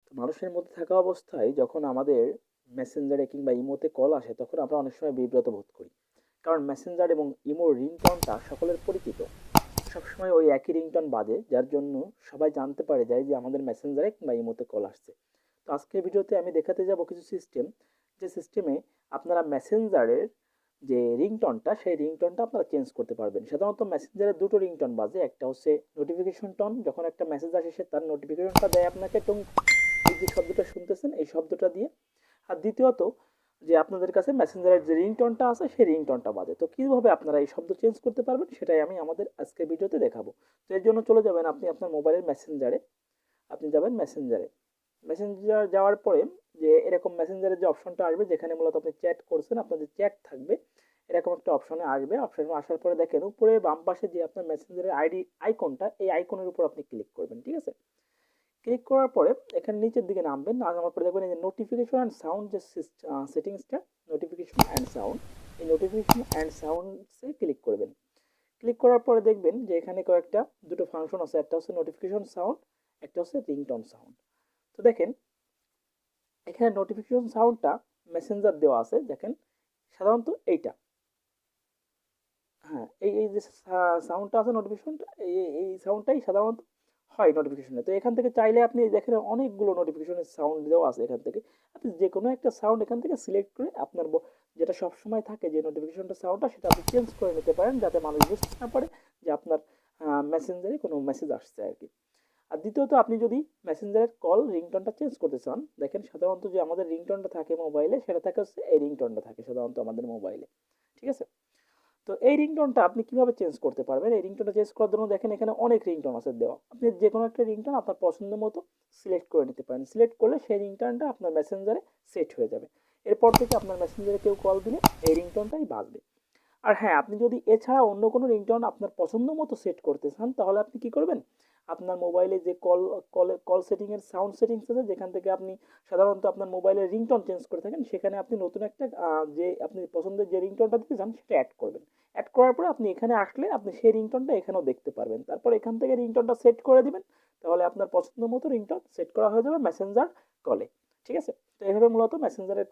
তো মানুষের মধ্যে থাকা অবস্থায় যখন আমাদের মেসেঞ্জারে কিংবা ইমোতে কল আসে তখন আমরা অনেক সময় বিব্রত বোধ করি। কারণ মেসেঞ্জার এবং ইমোর রিংটনটা সকলের পরিচিত। সবসময় ওই একই রিংটন বাজে, যার জন্য সবাই জানতে পারে যায় যে আমাদের মেসেঞ্জারে কিংবা ইমোতে কল আসছে। তো আজকের ভিডিওতে আমি দেখাতে যাব কিছু সিস্টেম, যে সিস্টেমে আপনারা মেসেঞ্জারের যে রিংটনটা সেই রিংটনটা আপনারা চেঞ্জ করতে পারবেন। সাধারণত মেসেঞ্জারে দুটো রিংটন বাজে, একটা হচ্ছে নোটিফিকেশন টন, যখন একটা মেসেজ আসে সে তার নোটিফিকেশনটা দেয় আপনাকে টুং, এই যে শব্দটা শুনতেছেন এই শব্দটা দিয়ে। আর দ্বিতীয়ত যে আপনাদের কাছে মেসেঞ্জারের যে রিংটোনটা আছে সেই রিংটোনটা বাজে। তো কীভাবে আপনারা এই শব্দ চেঞ্জ করতে পারবেন সেটাই আমি আমাদের আজকের ভিডিওতে দেখাবো। তো এর জন্য চলে যাবেন আপনি আপনার মোবাইলের মেসেঞ্জারে। আপনি যাবেন মেসেঞ্জারে। মেসেঞ্জার যাওয়ার পরে যে এরকম মেসেঞ্জারের যে অপশনটা আসবে, যেখানে মূলত আপনি চ্যাট করছেন, আপনার যে চ্যাট থাকবে এরকম একটা অপশনে আসবে। অপশনে আসার পরে দেখেন উপরে বাম পাশে যে আপনার মেসেঞ্জারের আইডি আইকনটা, এই আইকনের উপর আপনি ক্লিক করবেন। ঠিক আছে, ক্লিক করার পরে এখানে নিচের দিকে নামবেন, নামার পরে দেখবেন এই যে নোটিফিকেশন অ্যান্ড সাউন্ড যে সেটিংসটা, নোটিফিকেশন অ্যান্ড সাউন্ড, এই নোটিফিকেশন অ্যান্ড সাউন্ডসে ক্লিক করবেন। ক্লিক করার পরে দেখবেন যে এখানে কয়েকটা দুটো ফাংশন আছে, একটা হচ্ছে নোটিফিকেশন সাউন্ড, একটা হচ্ছে রিংটোন সাউন্ড। তো দেখেন এখানে নোটিফিকেশন সাউন্ডটা মেসেঞ্জার দেওয়া আছে, দেখেন সাধারণত এইটা, হ্যাঁ এই এই যে সাউন্ডটা আছে নোটিফিকেশনটা, এই সাউন্ডটাই সাধারণত হয় নোটিফিকেশনে। তো এখান থেকে চাইলে আপনি দেখেন অনেকগুলো নোটিফিকেশনের সাউন্ড দেওয়া আছে, এখান থেকে আপনি যে কোনো একটা সাউন্ড এখান থেকে সিলেক্ট করে আপনার যেটা সবসময় থাকে যে নোটিফিকেশনটা সাউন্ডটা, সেটা আপনি চেঞ্জ করে নিতে পারেন যাতে মানুষ বুঝতে না পারে যে আপনার মেসেঞ্জারে কোনো মেসেজ আসছে আর কি। আর দ্বিতীয়ত আপনি যদি মেসেঞ্জারের কল রিংটোনটা চেঞ্জ করতে চান, দেখেন সাধারণত যে আমাদের রিংটোনটা থাকে মোবাইলে সেটা থাকে হচ্ছে এই রিংটোনটা থাকে সাধারণত আমাদের মোবাইলে। ঠিক আছে, তো এই রিংটোনটা আপনি কিভাবে চেঞ্জ করতে পারবেন? এই রিংটোনটা চেঞ্জ করার জন্য দেখেন এখানে অনেক রিংটোন আছে দেওয়া। আপনি যে কোনো একটা রিংটোন আপনার পছন্দ মতো সিলেক্ট করে নিতে পারেন। সিলেক্ট করলে সেই রিংটোনটা আপনার মেসেঞ্জারে সেট হয়ে যাবে। এরপর থেকে আপনার মেসেঞ্জারে কেউ কল দিলে এই রিংটোনটাই বাজবে। আর হ্যাঁ, আপনি যদি এছাড়া অন্য কোনো রিংটোন আপনার পছন্দ মতো সেট করতে চান, তাহলে আপনি কি করবেন? আপনার মোবাইলে যে কল সেটিংয়ের সাউন্ড সেটিংস আছে, যেখান থেকে আপনি সাধারণত আপনার মোবাইলের রিংটোন চেঞ্জ করে থাকেন, সেখানে আপনি নতুন একটা যে আপনি পছন্দের যে রিংটোনটা দিতে চান সেটা অ্যাড করবেন। অ্যাড করার পরে আপনি এখানে আসলে আপনি সেই রিংটোনটা এখানেও দেখতে পারবেন। তারপর এখান থেকে রিংটোনটা সেট করে দিবেন, তাহলে আপনার পছন্দ মতো রিংটোন সেট করা হয়ে যাবে মেসেঞ্জার কলে। ঠিক আছে, তো এইভাবে মূলত মেসেঞ্জারের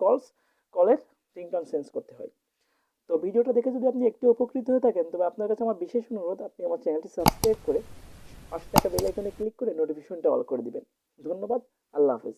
কলের রিংটোন চেঞ্জ করতে হয়। তো ভিডিওটা দেখে যদি আপনি একটু উপকৃত হয়ে থাকেন, তবে আপনার কাছে আমার বিশেষ অনুরোধ, আপনি আমার চ্যানেলটি সাবস্ক্রাইব করে পাশে থাকা বেল আইকনে ক্লিক করে নোটিফিকেশনটা অল করে দিবেন। ধন্যবাদ। আল্লাহ হাফেজ।